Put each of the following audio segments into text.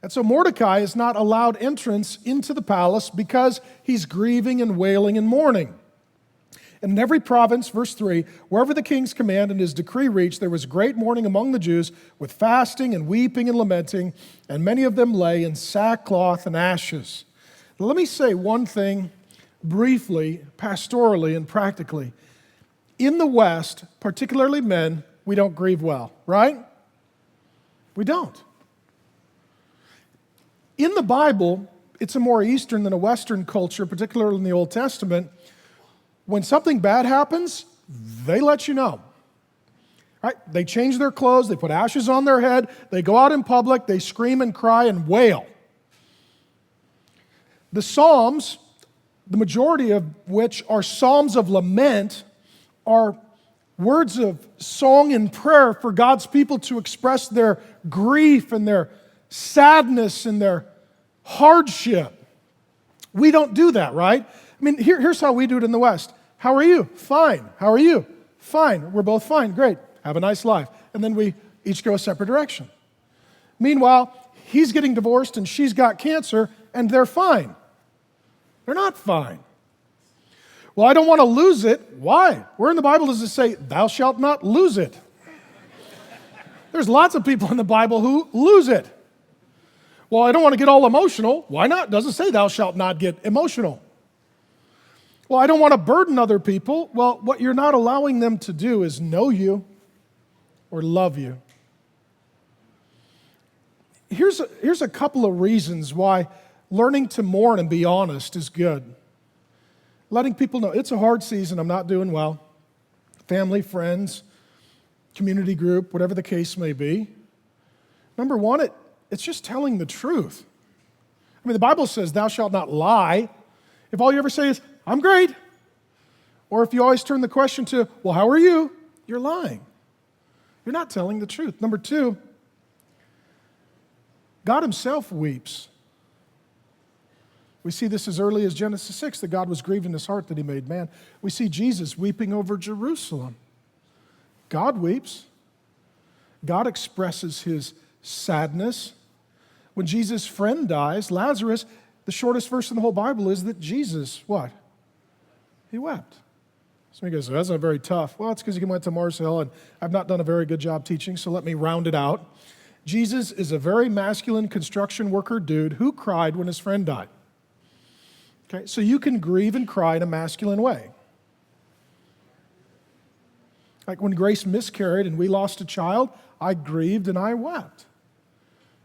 And so Mordecai is not allowed entrance into the palace because he's grieving and wailing and mourning. And in every province, verse 3, wherever the king's command and his decree reached, there was great mourning among the Jews with fasting and weeping and lamenting, and many of them lay in sackcloth and ashes. Now, let me say one thing briefly, pastorally, and practically. In the West, particularly men, we don't grieve well, right? We don't. In the Bible, it's a more Eastern than a Western culture, particularly in the Old Testament. When something bad happens, they let you know. Right? They change their clothes, they put ashes on their head, they go out in public, they scream and cry and wail. The Psalms, the majority of which are psalms of lament, are words of song and prayer for God's people to express their grief and their sadness and their hardship. We don't do that, right? I mean, here's how we do it in the West. How are you? Fine. How are you? Fine. We're both fine. Great. Have a nice life. And then we each go a separate direction. Meanwhile, he's getting divorced and she's got cancer and they're fine. They're not fine. Well, I don't want to lose it. Why? Where in the Bible does it say, thou shalt not lose it? There's lots of people in the Bible who lose it. Well, I don't want to get all emotional. Why not? It doesn't say thou shalt not get emotional. Well, I don't want to burden other people. Well, what you're not allowing them to do is know you or love you. Here's a couple of reasons why learning to mourn and be honest is good. Letting people know it's a hard season, I'm not doing well. Family, friends, community group, whatever the case may be. Number one, it's just telling the truth. I mean, the Bible says, thou shalt not lie. If all you ever say is, I'm great, or if you always turn the question to, well, how are you? You're lying. You're not telling the truth. Number two, God himself weeps. We see this as early as Genesis 6, that God was grieved in his heart that he made man. We see Jesus weeping over Jerusalem. God weeps. God expresses his sadness. When Jesus' friend dies, Lazarus, the shortest verse in the whole Bible is that Jesus, what? He wept. Somebody goes, that's not very tough. Well, it's because he went to Mars Hill, and I've not done a very good job teaching, so let me round it out. Jesus is a very masculine construction worker dude who cried when his friend died. Okay, so you can grieve and cry in a masculine way. Like when Grace miscarried and we lost a child, I grieved and I wept.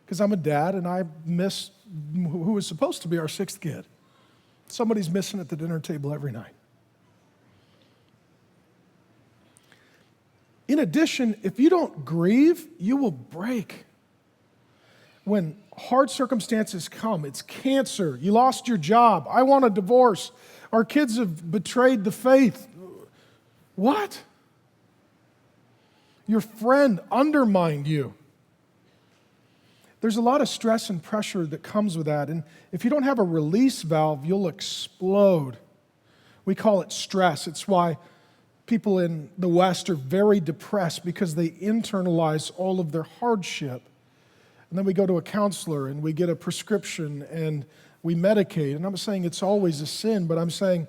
Because I'm a dad and I miss who was supposed to be our sixth kid. Somebody's missing at the dinner table every night. In addition, if you don't grieve, you will break. When hard circumstances come, it's cancer, you lost your job, I want a divorce, our kids have betrayed the faith. What? Your friend undermined you. There's a lot of stress and pressure that comes with that, and if you don't have a release valve, you'll explode. We call it stress. It's why people in the West are very depressed, because they internalize all of their hardship. And then we go to a counselor and we get a prescription and we medicate. And I'm saying it's always a sin, but I'm saying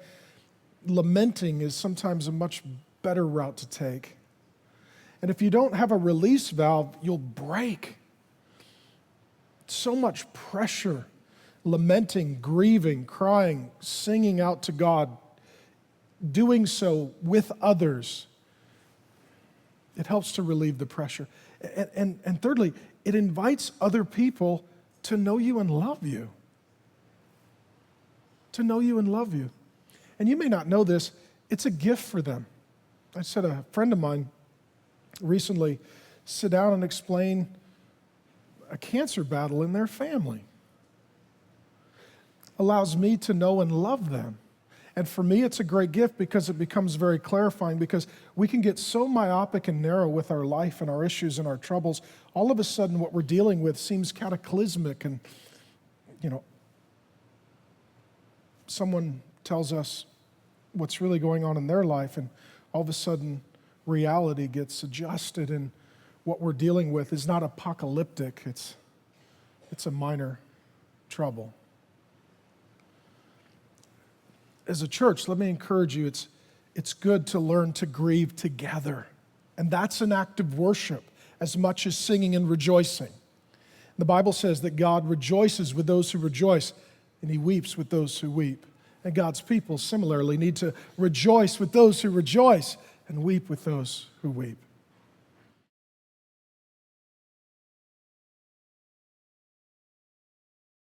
lamenting is sometimes a much better route to take. And if you don't have a release valve, you'll break. So much pressure, lamenting, grieving, crying, singing out to God, doing so with others. It helps to relieve the pressure. And thirdly, it invites other people to know you and love you. To know you and love you. And you may not know this, it's a gift for them. I said a friend of mine recently sit down and explain a cancer battle in their family. Allows me to know and love them. And for me, it's a great gift because it becomes very clarifying, because we can get so myopic and narrow with our life and our issues and our troubles. All of a sudden, what we're dealing with seems cataclysmic, and, someone tells us what's really going on in their life, and all of a sudden, reality gets adjusted, and what we're dealing with is not apocalyptic. It's it's a minor trouble. As a church, let me encourage you, it's good to learn to grieve together. And that's an act of worship as much as singing and rejoicing. The Bible says that God rejoices with those who rejoice, and he weeps with those who weep. And God's people similarly need to rejoice with those who rejoice and weep with those who weep.